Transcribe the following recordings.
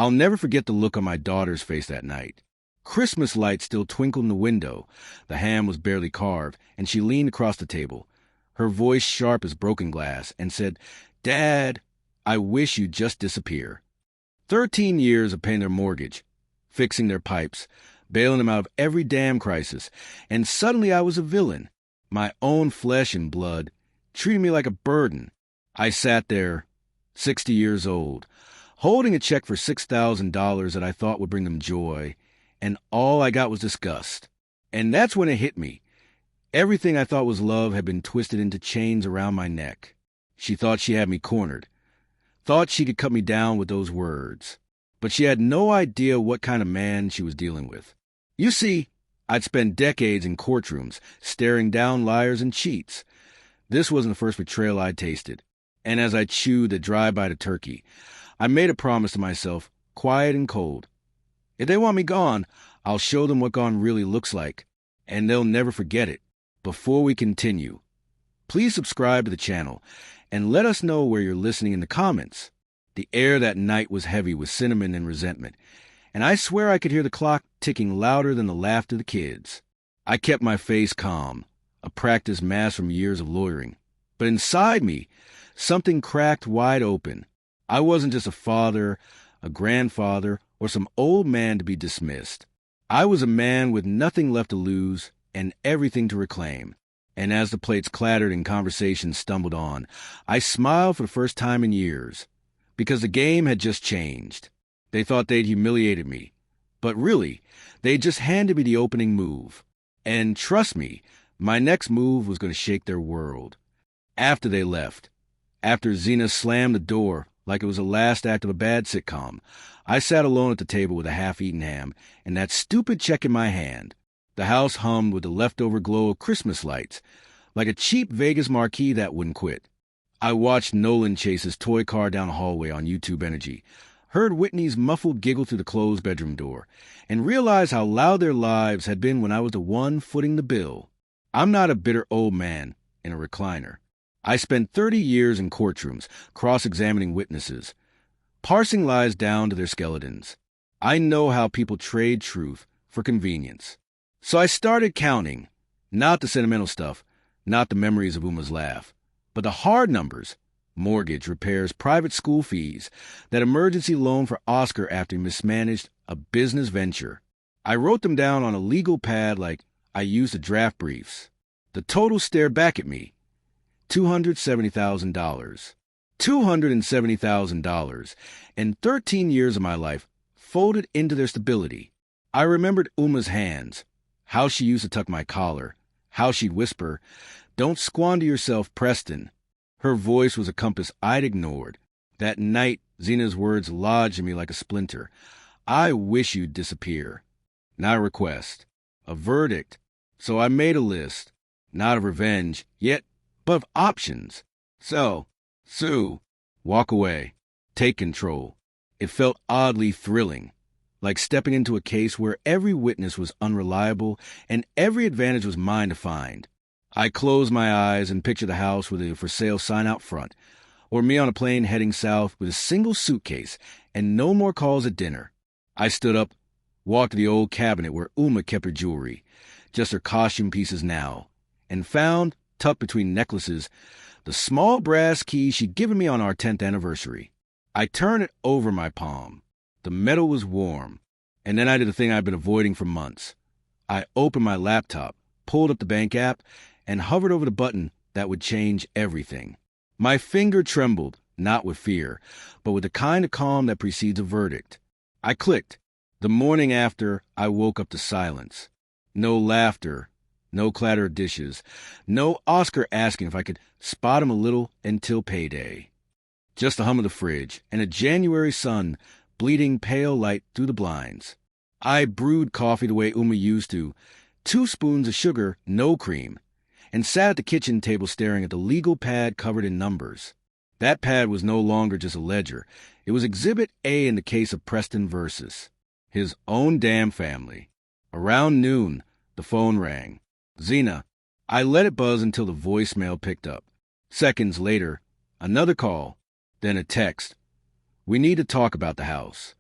I'll never forget the look on my daughter's face that night. Christmas lights still twinkled in the window. The ham was barely carved, and she leaned across the table, her voice sharp as broken glass, and said, "Dad, I wish you'd just disappear." 13 years of paying their mortgage, fixing their pipes, bailing them out of every damn crisis, and suddenly I was a villain. My own flesh and blood, treating me like a burden. I sat there, 60 years old, holding a check for $6,000 that I thought would bring them joy, and all I got was disgust. And that's when it hit me. Everything I thought was love had been twisted into chains around my neck. She thought she had me cornered, thought she could cut me down with those words. But she had no idea what kind of man she was dealing with. You see, I'd spent decades in courtrooms, staring down liars and cheats. This wasn't the first betrayal I'd tasted. And as I chewed the dry bite of turkey, I made a promise to myself, quiet and cold. If they want me gone, I'll show them what gone really looks like, and they'll never forget it. Before we continue, please subscribe to the channel, and let us know where you're listening in the comments. The air that night was heavy with cinnamon and resentment, and I swear I could hear the clock ticking louder than the laughter of the kids. I kept my face calm, a practice mask from years of lawyering. But inside me, something cracked wide open. I wasn't just a father, a grandfather, or some old man to be dismissed. I was a man with nothing left to lose and everything to reclaim. And as the plates clattered and conversations stumbled on, I smiled for the first time in years. Because the game had just changed. They thought they'd humiliated me. But really, they'd just handed me the opening move. And trust me, my next move was going to shake their world. After they left, after Zena slammed the door like it was the last act of a bad sitcom, I sat alone at the table with a half-eaten ham and that stupid check in my hand. The house hummed with the leftover glow of Christmas lights, like a cheap Vegas marquee that wouldn't quit. I watched Nolan chase his toy car down the hallway on YouTube Energy, heard Whitney's muffled giggle through the closed bedroom door, and realized how loud their lives had been when I was the one footing the bill. I'm not a bitter old man in a recliner. I spent 30 years in courtrooms, cross-examining witnesses, parsing lies down to their skeletons. I know how people trade truth for convenience. So I started counting, not the sentimental stuff, not the memories of Uma's laugh, but the hard numbers: mortgage, repairs, private school fees, that emergency loan for Oscar after he mismanaged a business venture. I wrote them down on a legal pad like I used to draft briefs. The total stared back at me. $270,000. $270,000, and 13 years of my life folded into their stability. I remembered Uma's hands, how she used to tuck my collar, how she'd whisper, "Don't squander yourself, Preston." Her voice was a compass I'd ignored. That night, Zena's words lodged in me like a splinter. "I wish you'd disappear." Not a request, a verdict. So I made a list, not of revenge, yet, but of options. So, sue, walk away, take control. It felt oddly thrilling, like stepping into a case where every witness was unreliable and every advantage was mine to find. I closed my eyes and pictured the house with a for sale sign out front, or me on a plane heading south with a single suitcase and no more calls at dinner. I stood up, walked to the old cabinet where Uma kept her jewelry, just her costume pieces now, and found, tucked between necklaces, the small brass key she'd given me on our 10th anniversary. I turned it over my palm. The metal was warm. And then I did the thing I'd been avoiding for months. I opened my laptop, pulled up the bank app, and hovered over the button that would change everything. My finger trembled, not with fear, but with the kind of calm that precedes a verdict. I clicked. The morning after, I woke up to silence. No laughter, no clatter of dishes, no Oscar asking if I could spot him a little until payday. Just the hum of the fridge and a January sun bleeding pale light through the blinds. I brewed coffee the way Uma used to, 2 spoons of sugar, no cream, and sat at the kitchen table staring at the legal pad covered in numbers. That pad was no longer just a ledger. It was Exhibit A in the case of Preston versus his own damn family. Around noon, the phone rang. Zena. I let it buzz until the voicemail picked up. Seconds later, another call, then a text. "We need to talk about the house."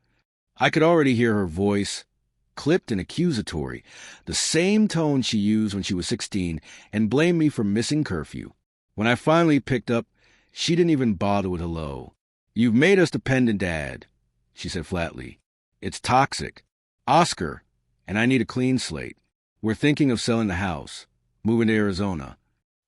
I could already hear her voice, clipped and accusatory, the same tone she used when she was 16 and blamed me for missing curfew. When I finally picked up, she didn't even bother with hello. "You've made us dependent, Dad," she said flatly. "It's toxic. Oscar, and I need a clean slate. We're thinking of selling the house, moving to Arizona."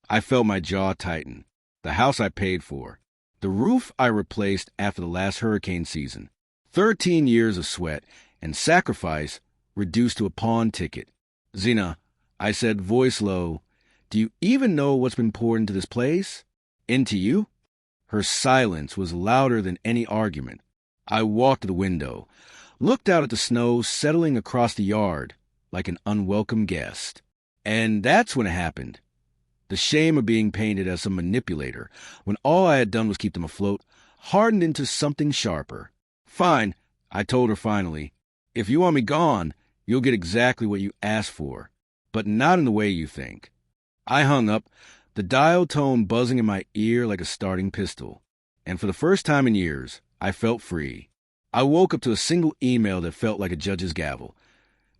I felt my jaw tighten. The house I paid for. The roof I replaced after the last hurricane season. 13 years of sweat and sacrifice reduced to a pawn ticket. "Zena," I said, voice low, "do you even know what's been poured into this place? Into you?" Her silence was louder than any argument. I walked to the window, looked out at the snow settling across the yard like an unwelcome guest. And that's when it happened. The shame of being painted as some manipulator, when all I had done was keep them afloat, hardened into something sharper. "Fine," I told her finally. "If you want me gone, you'll get exactly what you asked for, but not in the way you think." I hung up, the dial tone buzzing in my ear like a starting pistol. And for the first time in years, I felt free. I woke up to a single email that felt like a judge's gavel.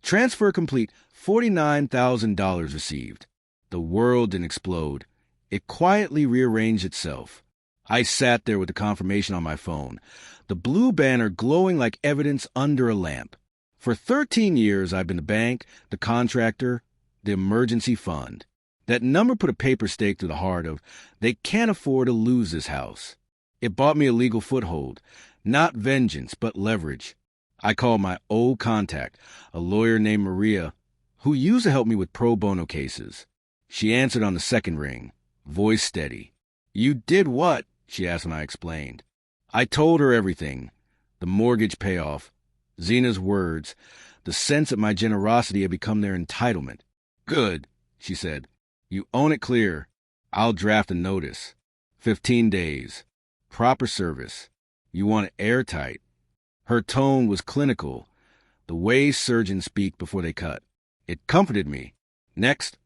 "Transfer complete, $49,000 received." The world didn't explode. It quietly rearranged itself. I sat there with the confirmation on my phone, the blue banner glowing like evidence under a lamp. For 13 years, I've been the bank, the contractor, the emergency fund. That number put a paper stake through the heart of, they can't afford to lose this house. It bought me a legal foothold, not vengeance, but leverage. I called my old contact, a lawyer named Maria, who used to help me with pro bono cases. She answered on the second ring, voice steady. "You did what?" she asked when I explained. I told her everything. The mortgage payoff, Zena's words, the sense that my generosity had become their entitlement. "Good," she said. "You own it clear. I'll draft a notice. 15 days. Proper service. You want it airtight." Her tone was clinical, the way surgeons speak before they cut. It comforted me. Next,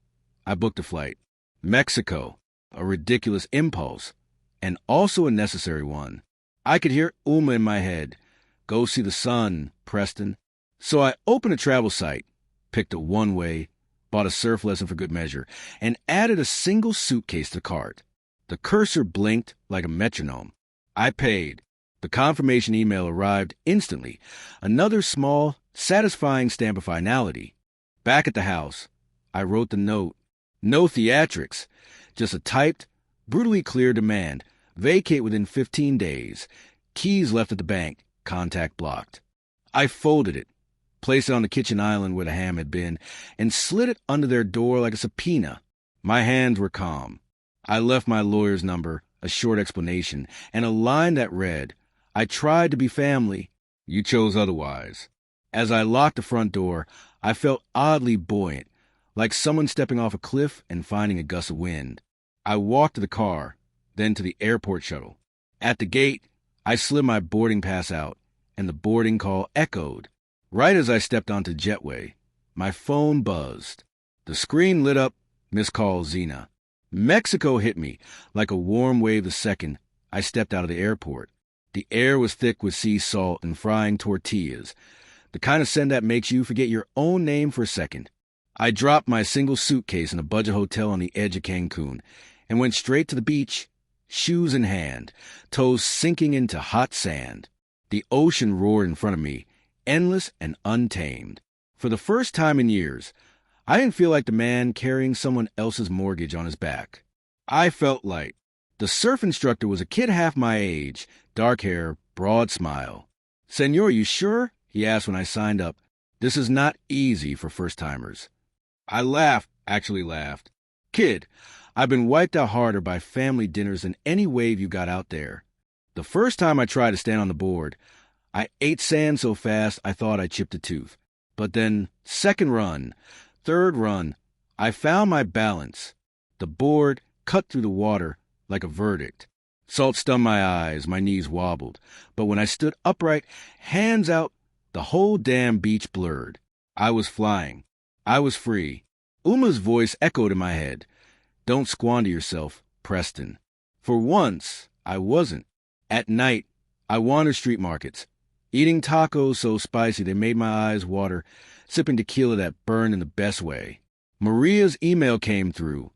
I booked a flight. Mexico, a ridiculous impulse, and also a necessary one. I could hear Uma in my head. "Go see the sun, Preston." So I opened a travel site, picked a one-way, bought a surf lesson for good measure, and added a single suitcase to the cart. The cursor blinked like a metronome. I paid. The confirmation email arrived instantly. Another small, satisfying stamp of finality. Back at the house, I wrote the note. No theatrics, just a typed, brutally clear demand. Vacate within 15 days. Keys left at the bank. Contact blocked. I folded it, placed it on the kitchen island where the ham had been, and slid it under their door like a subpoena. My hands were calm. I left my lawyer's number, a short explanation, and a line that read, "I tried to be family. You chose otherwise." As I locked the front door, I felt oddly buoyant, like someone stepping off a cliff and finding a gust of wind. I walked to the car, then to the airport shuttle. At the gate, I slid my boarding pass out, and the boarding call echoed. Right as I stepped onto the jetway, my phone buzzed. The screen lit up, missed call Zena. Mexico hit me like a warm wave the second I stepped out of the airport. The air was thick with sea salt and frying tortillas, the kind of scent that makes you forget your own name for a second. I dropped my single suitcase in a budget hotel on the edge of Cancun and went straight to the beach, shoes in hand, toes sinking into hot sand. The ocean roared in front of me, endless and untamed. For the first time in years, I didn't feel like the man carrying someone else's mortgage on his back. I felt light. The surf instructor was a kid half my age, dark hair, broad smile. "Senor, you sure?" he asked when I signed up. "This is not easy for first-timers." I actually laughed. "Kid, I've been wiped out harder by family dinners than any wave you got out there. The first time I tried to stand on the board, I ate sand so fast I thought I chipped a tooth. But then, second run, third run, I found my balance. The board cut through the water like a verdict. Salt stung my eyes, my knees wobbled. But when I stood upright, hands out, the whole damn beach blurred. I was flying. I was free. Uma's voice echoed in my head. "Don't squander yourself, Preston." For once, I wasn't. At night, I wandered street markets, Eating tacos so spicy they made my eyes water, sipping tequila that burned in the best way. Maria's email came through.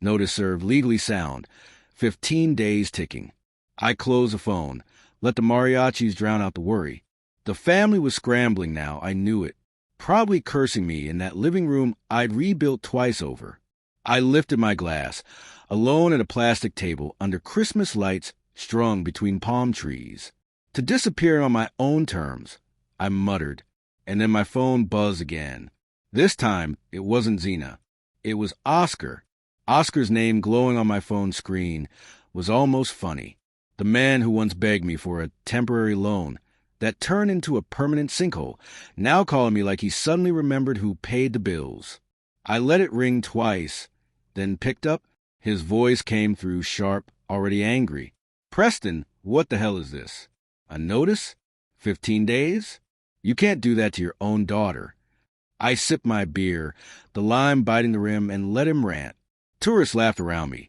Notice served, legally sound. 15 days ticking. I closed the phone, let the mariachis drown out the worry. The family was scrambling now, I knew it. Probably cursing me in that living room I'd rebuilt twice over. I lifted my glass, alone at a plastic table under Christmas lights strung between palm trees. To disappear on my own terms, I muttered, and then my phone buzzed again. This time, it wasn't Zena. It was Oscar. Oscar's name glowing on my phone screen was almost funny. The man who once begged me for a temporary loan that turned into a permanent sinkhole, now calling me like he suddenly remembered who paid the bills. I let it ring twice, then picked up. His voice came through sharp, already angry. "Preston, what the hell is this? A notice? 15 days? You can't do that to your own daughter." I sipped my beer, the lime biting the rim, and let him rant. Tourists laughed around me,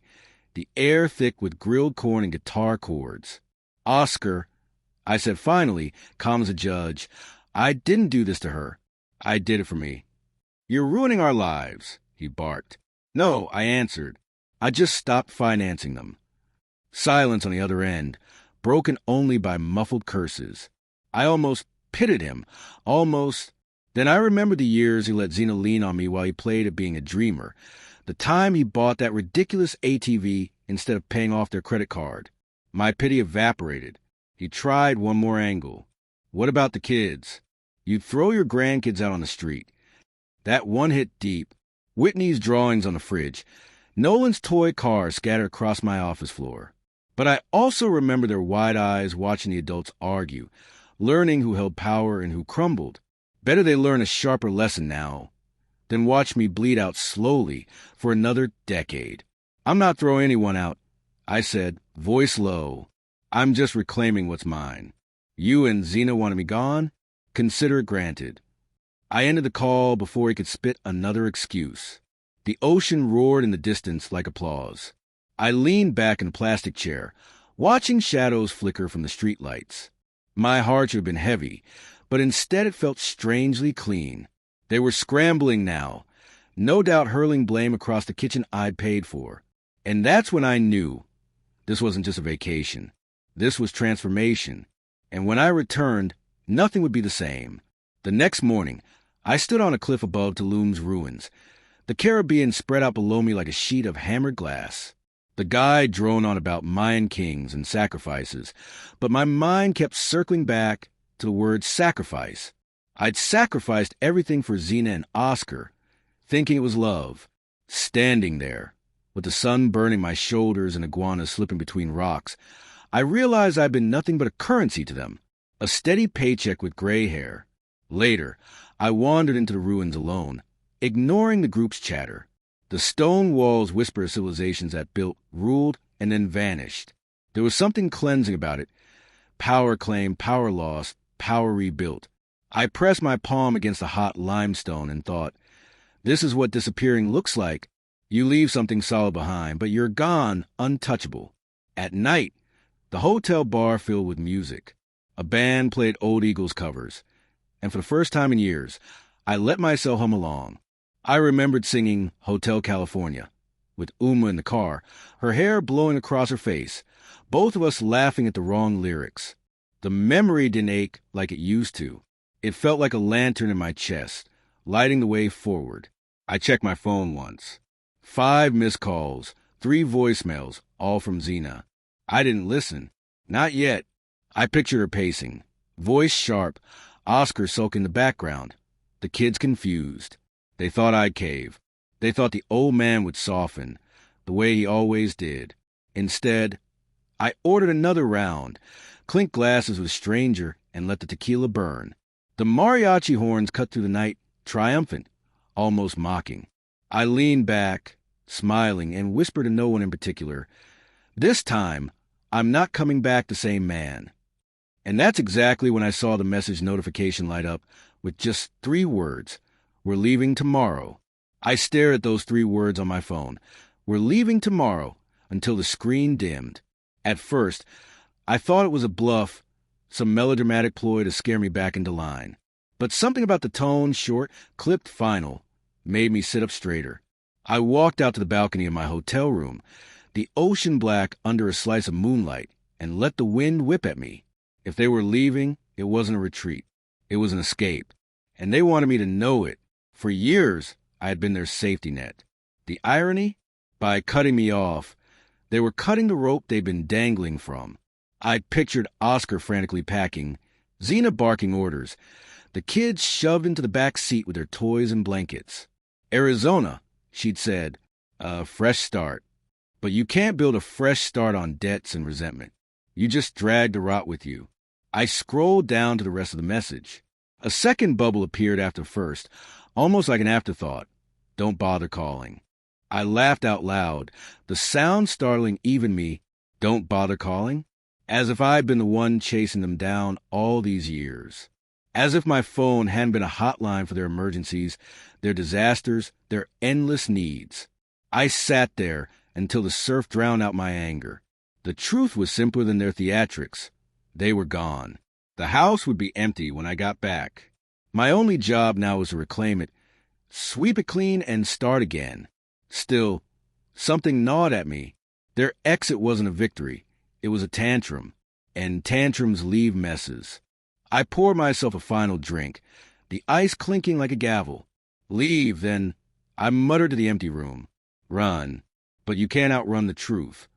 the air thick with grilled corn and guitar chords. "Oscar," I said finally, calm as a judge, "I didn't do this to her. I did it for me." "You're ruining our lives," he barked. "No," I answered. "I just stopped financing them." Silence on the other end, broken only by muffled curses. I almost pitied him, almost. Then I remembered the years he let Zena lean on me while he played at being a dreamer. The time he bought that ridiculous ATV instead of paying off their credit card. My pity evaporated. He tried one more angle. "What about the kids? You'd throw your grandkids out on the street." That one hit deep. Whitney's drawings on the fridge. Nolan's toy car scattered across my office floor. But I also remember their wide eyes watching the adults argue, learning who held power and who crumbled. Better they learn a sharper lesson now than watch me bleed out slowly for another decade. "I'm not throwing anyone out," I said, voice low. "I'm just reclaiming what's mine. You and Zena wanted me gone? Consider it granted." I ended the call before he could spit another excuse. The ocean roared in the distance like applause. I leaned back in a plastic chair, watching shadows flicker from the streetlights. My heart should have been heavy, but instead it felt strangely clean. They were scrambling now, no doubt hurling blame across the kitchen I'd paid for. And that's when I knew this wasn't just a vacation. This was transformation. And when I returned, nothing would be the same. The next morning, I stood on a cliff above Tulum's ruins. The Caribbean spread out below me like a sheet of hammered glass. The guide droned on about Mayan kings and sacrifices, but my mind kept circling back to the word sacrifice. I'd sacrificed everything for Zena and Oscar, thinking it was love. Standing there, with the sun burning my shoulders and iguanas slipping between rocks, I realized I'd been nothing but a currency to them, a steady paycheck with gray hair. Later, I wandered into the ruins alone, ignoring the group's chatter. The stone walls whispered of civilizations that built, ruled, and then vanished. There was something cleansing about it. Power claimed, power lost, power rebuilt. I pressed my palm against the hot limestone and thought, this is what disappearing looks like. You leave something solid behind, but you're gone, untouchable. At night, the hotel bar filled with music. A band played old Eagles covers, and for the first time in years, I let myself hum along. I remembered singing Hotel California, with Uma in the car, her hair blowing across her face, both of us laughing at the wrong lyrics. The memory didn't ache like it used to. It felt like a lantern in my chest, lighting the way forward. I checked my phone once. 5 missed calls, 3 voicemails, all from Zena. I didn't listen. Not yet. I pictured her pacing, voice sharp, Oscar sulking in the background. The kids confused. They thought I'd cave. They thought the old man would soften, the way he always did. Instead, I ordered another round, clinked glasses with a stranger, and let the tequila burn. The mariachi horns cut through the night, triumphant, almost mocking. I leaned back, smiling, and whispered to no one in particular, "This time, I'm not coming back the same man." And that's exactly when I saw the message notification light up with just 3 words. "We're leaving tomorrow." I stared at those 3 words on my phone. "We're leaving tomorrow," until the screen dimmed. At first, I thought it was a bluff, some melodramatic ploy to scare me back into line. But something about the tone, short, clipped final, made me sit up straighter. I walked out to the balcony of my hotel room, the ocean black under a slice of moonlight, and let the wind whip at me. If they were leaving, it wasn't a retreat. It was an escape. And they wanted me to know it. For years, I had been their safety net. The irony? By cutting me off, they were cutting the rope they'd been dangling from. I pictured Oscar frantically packing, Xena barking orders, the kids shoved into the back seat with their toys and blankets. Arizona, she'd said, a fresh start. But you can't build a fresh start on debts and resentment. You just drag the rot with you. I scrolled down to the rest of the message. A second bubble appeared after first, almost like an afterthought. Don't bother calling. I laughed out loud, the sound startling even me. Don't bother calling? As if I'd been the one chasing them down all these years. As if my phone hadn't been a hotline for their emergencies, their disasters, their endless needs. I sat there until the surf drowned out my anger. The truth was simpler than their theatrics. They were gone. The house would be empty when I got back. My only job now was to reclaim it, sweep it clean, and start again. Still, something gnawed at me. Their exit wasn't a victory. It was a tantrum, and tantrums leave messes. I poured myself a final drink, the ice clinking like a gavel. Leave, then, I muttered to the empty room. Run, but you can't outrun the truth.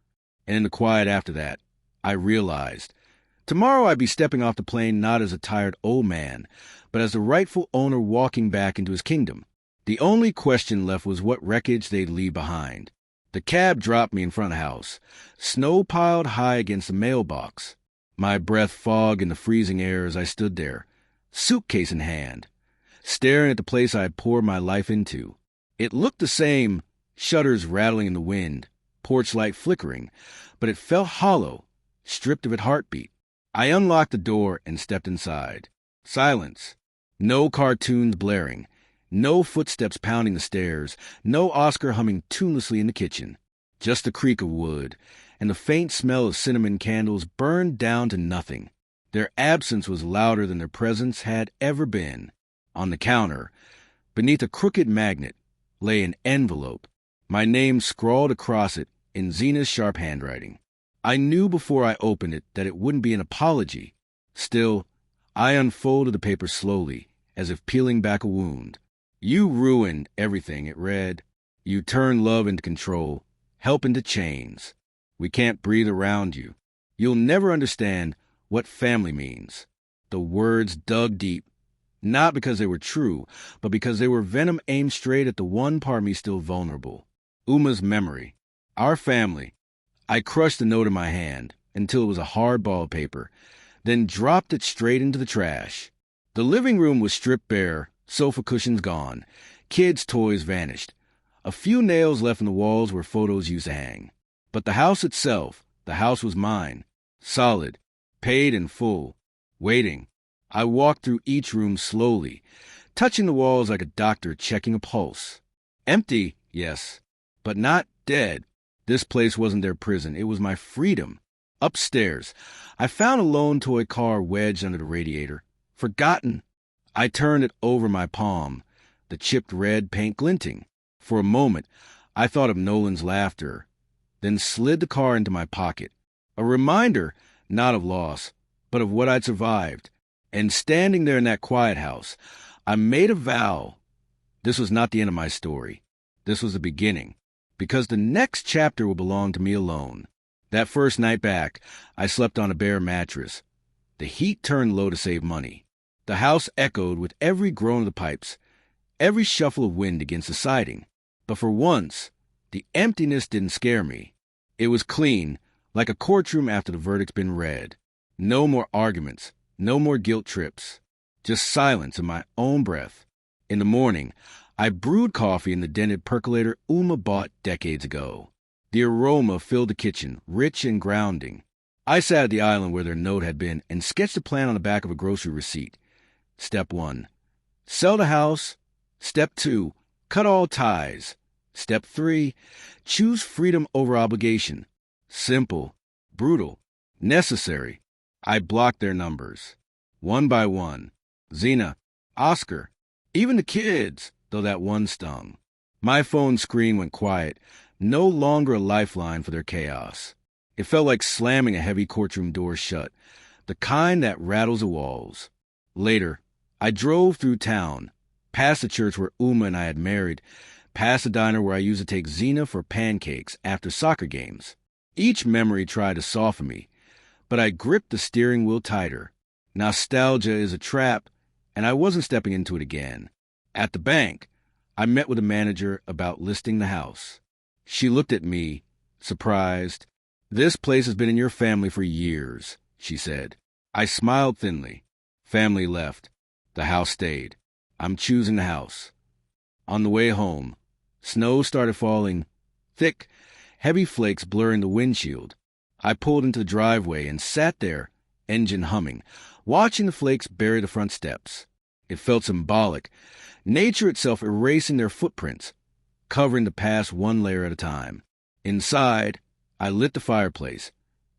And in the quiet after that, I realized, tomorrow I'd be stepping off the plane not as a tired old man, but as the rightful owner walking back into his kingdom. The only question left was what wreckage they'd leave behind. The cab dropped me in front of the house, snow piled high against the mailbox. My breath fogged in the freezing air as I stood there, suitcase in hand, staring at the place I had poured my life into. It looked the same, shutters rattling in the wind, porch light flickering, but it felt hollow, stripped of its heartbeat. I unlocked the door and stepped inside. Silence. No cartoons blaring. No footsteps pounding the stairs. No Oscar humming tunelessly in the kitchen. Just the creak of wood, and the faint smell of cinnamon candles burned down to nothing. Their absence was louder than their presence had ever been. On the counter, beneath a crooked magnet, lay an envelope, my name scrawled across it in Xena's sharp handwriting. I knew before I opened it that it wouldn't be an apology. Still, I unfolded the paper slowly, as if peeling back a wound. You ruined everything, it read. You turned love into control, help into chains. We can't breathe around you. You'll never understand what family means. The words dug deep, not because they were true, but because they were venom aimed straight at the one part of me still vulnerable. Uma's memory. Our family. I crushed the note in my hand until it was a hard ball of paper, then dropped it straight into the trash. The living room was stripped bare, sofa cushions gone, kids' toys vanished. A few nails left in the walls where photos used to hang. But the house itself, the house was mine. Solid, paid in full, waiting. I walked through each room slowly, touching the walls like a doctor checking a pulse. Empty, yes, but not dead. This place wasn't their prison. It was my freedom. Upstairs, I found a lone toy car wedged under the radiator. Forgotten. I turned it over my palm, the chipped red paint glinting. For a moment, I thought of Nolan's laughter, then slid the car into my pocket. A reminder, not of loss, but of what I'd survived. And standing there in that quiet house, I made a vow. This was not the end of my story. This was the beginning, because the next chapter will belong to me alone. That first night back, I slept on a bare mattress. The heat turned low to save money. The house echoed with every groan of the pipes, every shuffle of wind against the siding. But for once, the emptiness didn't scare me. It was clean, like a courtroom after the verdict's been read. No more arguments, no more guilt trips, just silence and my own breath. In the morning, I brewed coffee in the dented percolator Uma bought decades ago. The aroma filled the kitchen, rich and grounding. I sat at the island where their note had been and sketched a plan on the back of a grocery receipt. Step 1, sell the house. Step 2, cut all ties. Step 3, choose freedom over obligation. Simple, brutal, necessary. I blocked their numbers. One by one. Zena, Oscar, even the kids, though that one stung. My phone screen went quiet, no longer a lifeline for their chaos. It felt like slamming a heavy courtroom door shut, the kind that rattles the walls. Later, I drove through town, past the church where Uma and I had married, past the diner where I used to take Zena for pancakes after soccer games. Each memory tried to soften me, but I gripped the steering wheel tighter. Nostalgia is a trap, and I wasn't stepping into it again. At the bank, I met with a manager about listing the house. She looked at me, surprised. "This place has been in your family for years," she said. I smiled thinly. Family left. The house stayed. I'm choosing the house. On the way home, snow started falling, thick, heavy flakes blurring the windshield. I pulled into the driveway and sat there, engine humming, watching the flakes bury the front steps. It felt symbolic, nature itself erasing their footprints, covering the past one layer at a time. Inside, I lit the fireplace,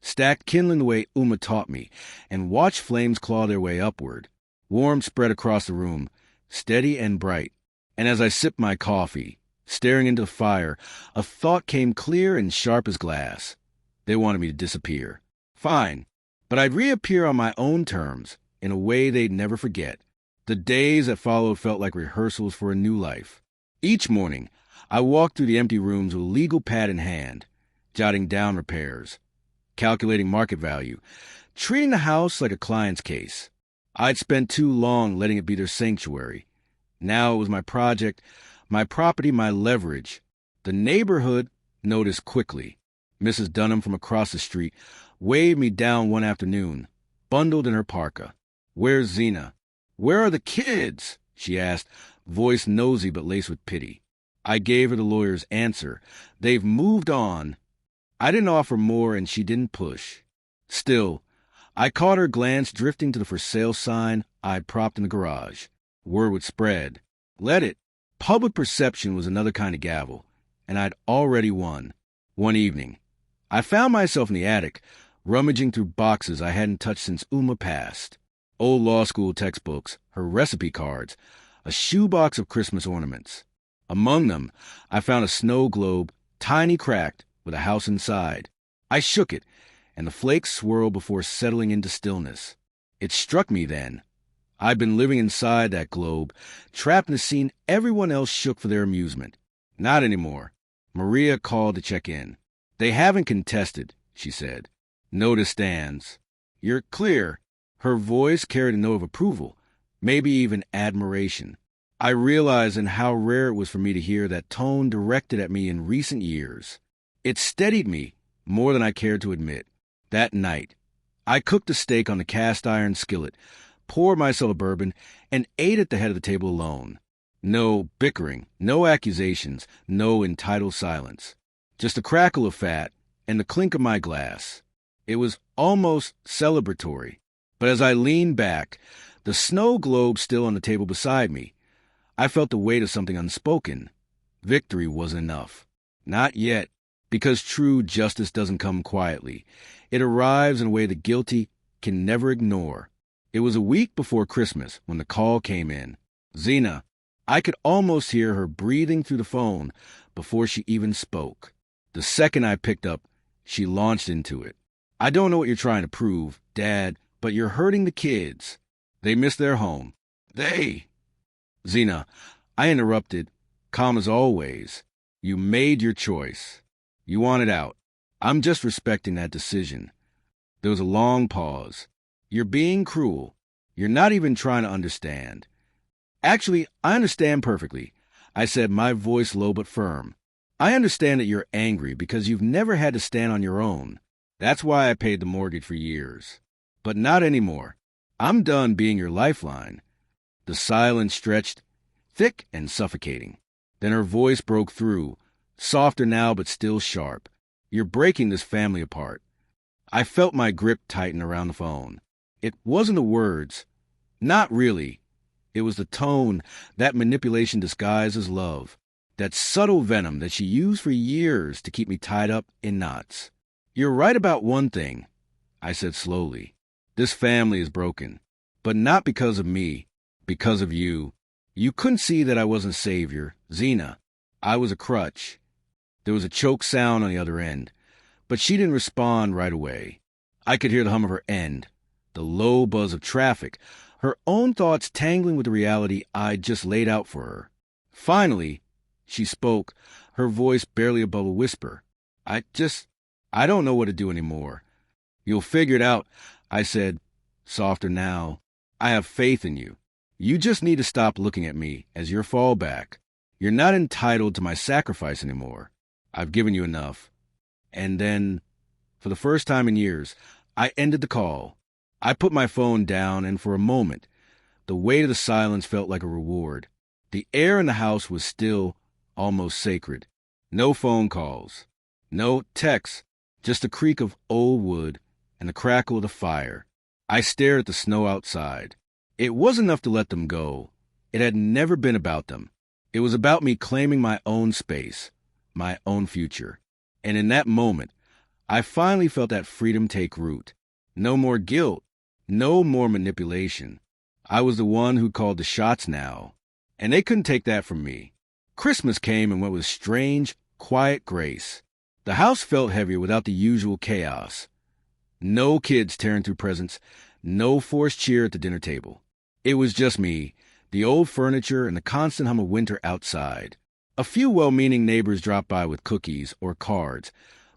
stacked kindling the way Uma taught me, and watched flames claw their way upward. Warmth spread across the room, steady and bright. And as I sipped my coffee, staring into the fire, a thought came clear and sharp as glass. They wanted me to disappear. Fine, but I'd reappear on my own terms, in a way they'd never forget. The days that followed felt like rehearsals for a new life. Each morning, I walked through the empty rooms with a legal pad in hand, jotting down repairs, calculating market value, treating the house like a client's case. I'd spent too long letting it be their sanctuary. Now it was my project, my property, my leverage. The neighborhood noticed quickly. Mrs. Dunham from across the street waved me down one afternoon, bundled in her parka. "Where's Zena? Where are the kids?" she asked, voice nosy but laced with pity. I gave her the lawyer's answer. "They've moved on." I didn't offer more, and she didn't push. Still, I caught her glance drifting to the for sale sign I'd propped in the garage. Word would spread. Let it. Public perception was another kind of gavel, and I'd already won. One evening, I found myself in the attic, rummaging through boxes I hadn't touched since Uma passed. Old law school textbooks, her recipe cards, a shoebox of Christmas ornaments. Among them, I found a snow globe, tiny cracked, with a house inside. I shook it, and the flakes swirled before settling into stillness. It struck me then. I'd been living inside that globe, trapped in a scene everyone else shook for their amusement. Not anymore. Maria called to check in. "They haven't contested," she said. "Notice stands." "You're clear." Her voice carried a note of approval, maybe even admiration. I realized in how rare it was for me to hear that tone directed at me in recent years. It steadied me more than I cared to admit. That night, I cooked a steak on the cast iron skillet, poured myself a bourbon, and ate at the head of the table alone. No bickering, no accusations, no entitled silence. Just a crackle of fat and the clink of my glass. It was almost celebratory. But as I leaned back, the snow globe still on the table beside me, I felt the weight of something unspoken. Victory wasn't enough. Not yet, because true justice doesn't come quietly. It arrives in a way the guilty can never ignore. It was a week before Christmas when the call came in. Zena. I could almost hear her breathing through the phone before she even spoke. The second I picked up, she launched into it. "I don't know what you're trying to prove, Dad, but you're hurting the kids. They miss their home." "They..." "Zena," I interrupted, calm as always. "You made your choice. You wanted out. I'm just respecting that decision." There was a long pause. "You're being cruel. You're not even trying to understand." "Actually, I understand perfectly," I said, my voice low but firm. "I understand that you're angry because you've never had to stand on your own. That's why I paid the mortgage for years. But not anymore. I'm done being your lifeline." The silence stretched, thick and suffocating. Then her voice broke through, softer now but still sharp. "You're breaking this family apart." I felt my grip tighten around the phone. It wasn't the words. Not really. It was the tone, that manipulation disguised as love, that subtle venom that she used for years to keep me tied up in knots. "You're right about one thing," I said slowly. This family is broken. But not because of me, because of you. You couldn't see that I wasn't savior, Zena. I was a crutch. There was a choked sound on the other end, but she didn't respond right away. I could hear the hum of her end, the low buzz of traffic, her own thoughts tangling with the reality I'd just laid out for her. Finally, she spoke, her voice barely above a whisper. I don't know what to do anymore. You'll figure it out, I said, softer now. I have faith in you. You just need to stop looking at me as your fallback. You're not entitled to my sacrifice anymore. I've given you enough. And then, for the first time in years, I ended the call. I put my phone down, and for a moment, the weight of the silence felt like a reward. The air in the house was still, almost sacred. No phone calls. No texts. Just the creak of old wood and the crackle of the fire. I stared at the snow outside. It wasn't enough to let them go. It had never been about them. It was about me claiming my own space, my own future. And in that moment, I finally felt that freedom take root. No more guilt. No more manipulation. I was the one who called the shots now. And they couldn't take that from me. Christmas came and went with strange, quiet grace. The house felt heavier without the usual chaos. No kids tearing through presents, no forced cheer at the dinner table. It was just me, the old furniture, and the constant hum of winter outside. A few well-meaning neighbors dropped by with cookies or cards,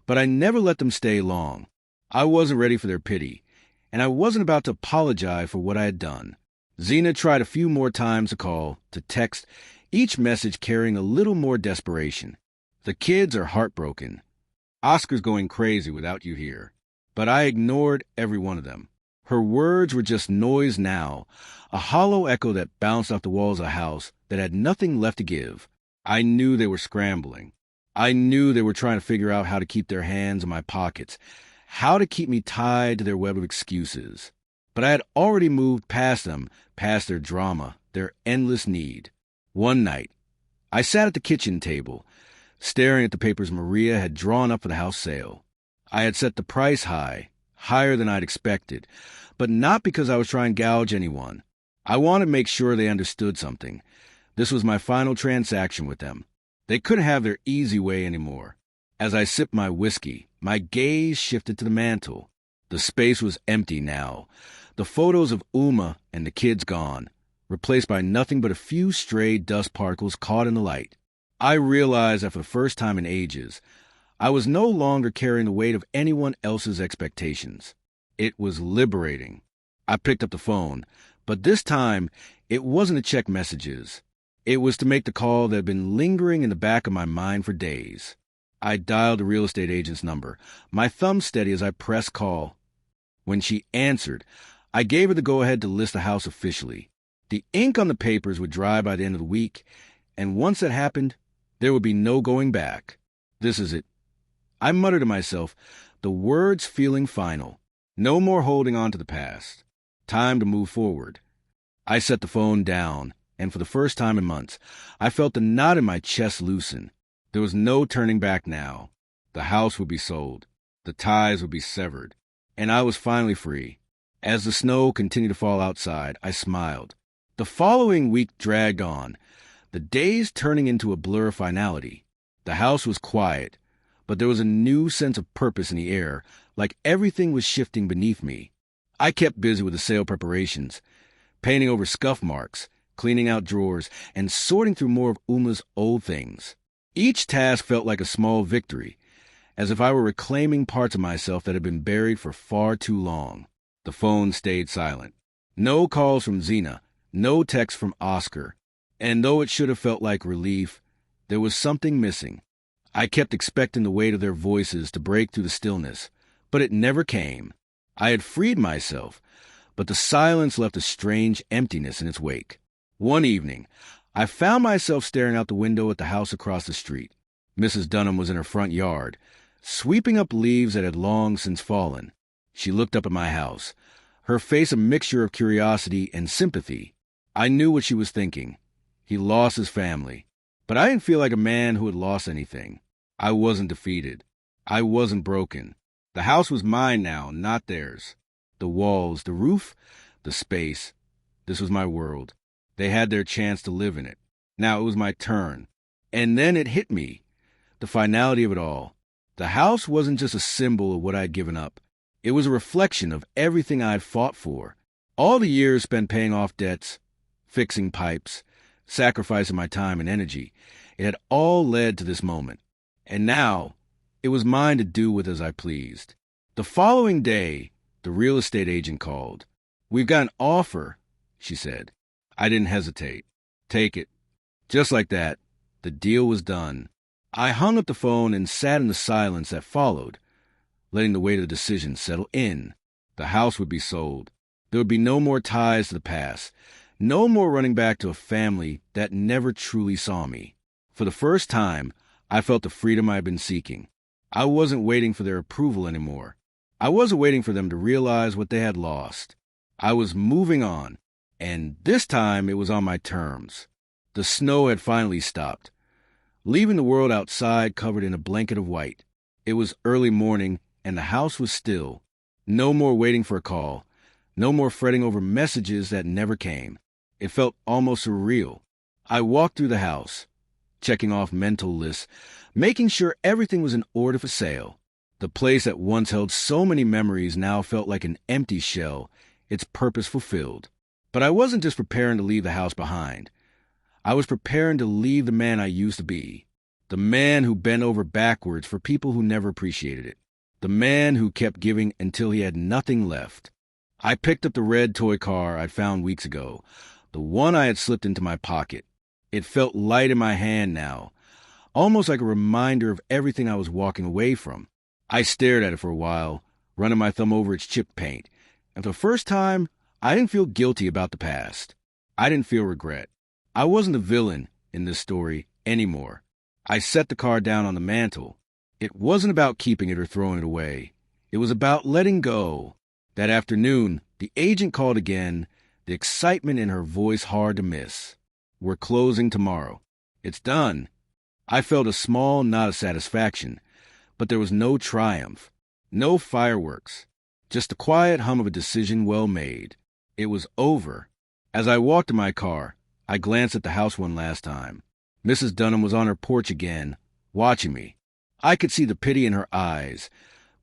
but I never let them stay long. I wasn't ready for their pity, and I wasn't about to apologize for what I had done. Zena tried a few more times to call, to text, each message carrying a little more desperation. The kids are heartbroken. Oscar's going crazy without you here. But I ignored every one of them. Her words were just noise now, a hollow echo that bounced off the walls of a house that had nothing left to give. I knew they were scrambling. I knew they were trying to figure out how to keep their hands in my pockets, how to keep me tied to their web of excuses. But I had already moved past them, past their drama, their endless need. One night, I sat at the kitchen table, staring at the papers Maria had drawn up for the house sale. I had set the price high, higher than I'd expected, but not because I was trying to gouge anyone. I wanted to make sure they understood something. This was my final transaction with them. They couldn't have their easy way anymore. As I sipped my whiskey, my gaze shifted to the mantel. The space was empty now. The photos of Uma and the kids gone, replaced by nothing but a few stray dust particles caught in the light. I realized that for the first time in ages, I was no longer carrying the weight of anyone else's expectations. It was liberating. I picked up the phone, but this time it wasn't to check messages. It was to make the call that had been lingering in the back of my mind for days. I dialed the real estate agent's number, my thumb steady as I pressed call. When she answered, I gave her the go-ahead to list the house officially. The ink on the papers would dry by the end of the week, and once that happened, there would be no going back. This is it. I muttered to myself, the words feeling final. No more holding on to the past. Time to move forward. I set the phone down, and for the first time in months, I felt the knot in my chest loosen. There was no turning back now. The house would be sold. The ties would be severed. And I was finally free. As the snow continued to fall outside, I smiled. The following week dragged on, the days turning into a blur of finality. The house was quiet, but there was a new sense of purpose in the air, like everything was shifting beneath me. I kept busy with the sale preparations, painting over scuff marks, cleaning out drawers, and sorting through more of Uma's old things. Each task felt like a small victory, as if I were reclaiming parts of myself that had been buried for far too long. The phone stayed silent. No calls from Zena, no text from Oscar, and though it should have felt like relief, there was something missing. I kept expecting the weight of their voices to break through the stillness, but it never came. I had freed myself, but the silence left a strange emptiness in its wake. One evening, I found myself staring out the window at the house across the street. Mrs. Dunham was in her front yard, sweeping up leaves that had long since fallen. She looked up at my house, her face a mixture of curiosity and sympathy. I knew what she was thinking. He lost his family. But I didn't feel like a man who had lost anything. I wasn't defeated. I wasn't broken. The house was mine now, not theirs. The walls, the roof, the space. This was my world. They had their chance to live in it. Now it was my turn. And then it hit me. The finality of it all. The house wasn't just a symbol of what I'd given up. It was a reflection of everything I'd fought for. All the years spent paying off debts, fixing pipes, sacrificing my time and energy. It had all led to this moment. And now, it was mine to do with as I pleased. The following day, the real estate agent called. "We've got an offer," she said. I didn't hesitate. "Take it." Just like that, the deal was done. I hung up the phone and sat in the silence that followed, letting the weight of the decision settle in. The house would be sold. There would be no more ties to the past, no more running back to a family that never truly saw me. For the first time, I felt the freedom I had been seeking. I wasn't waiting for their approval anymore. I wasn't waiting for them to realize what they had lost. I was moving on, and this time it was on my terms. The snow had finally stopped, leaving the world outside covered in a blanket of white. It was early morning, and the house was still. No more waiting for a call. No more fretting over messages that never came. It felt almost surreal. I walked through the house, checking off mental lists, making sure everything was in order for sale. The place that once held so many memories now felt like an empty shell, its purpose fulfilled. But I wasn't just preparing to leave the house behind. I was preparing to leave the man I used to be. The man who bent over backwards for people who never appreciated it. The man who kept giving until he had nothing left. I picked up the red toy car I'd found weeks ago, the one I had slipped into my pocket. It felt light in my hand now, almost like a reminder of everything I was walking away from. I stared at it for a while, running my thumb over its chipped paint, and for the first time, I didn't feel guilty about the past. I didn't feel regret. I wasn't the villain in this story anymore. I set the car down on the mantel. It wasn't about keeping it or throwing it away. It was about letting go. That afternoon, the agent called again, the excitement in her voice hard to miss. "We're closing tomorrow. It's done." I felt a small knot of satisfaction, but there was no triumph, no fireworks, just the quiet hum of a decision well made. It was over. As I walked to my car, I glanced at the house one last time. Mrs. Dunham was on her porch again, watching me. I could see the pity in her eyes,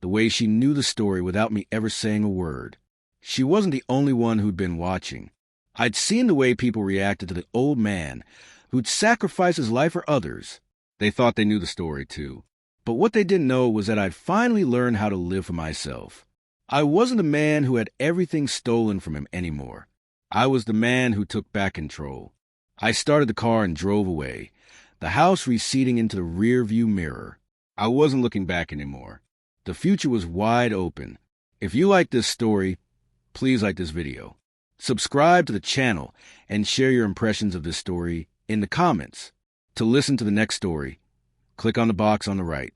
the way she knew the story without me ever saying a word. She wasn't the only one who'd been watching. I'd seen the way people reacted to the old man who'd sacrificed his life for others. They thought they knew the story, too. But what they didn't know was that I'd finally learned how to live for myself. I wasn't the man who had everything stolen from him anymore. I was the man who took back control. I started the car and drove away, the house receding into the rear-view mirror. I wasn't looking back anymore. The future was wide open. If you like this story, please like this video. Subscribe to the channel and share your impressions of this story in the comments. To listen to the next story, click on the box on the right.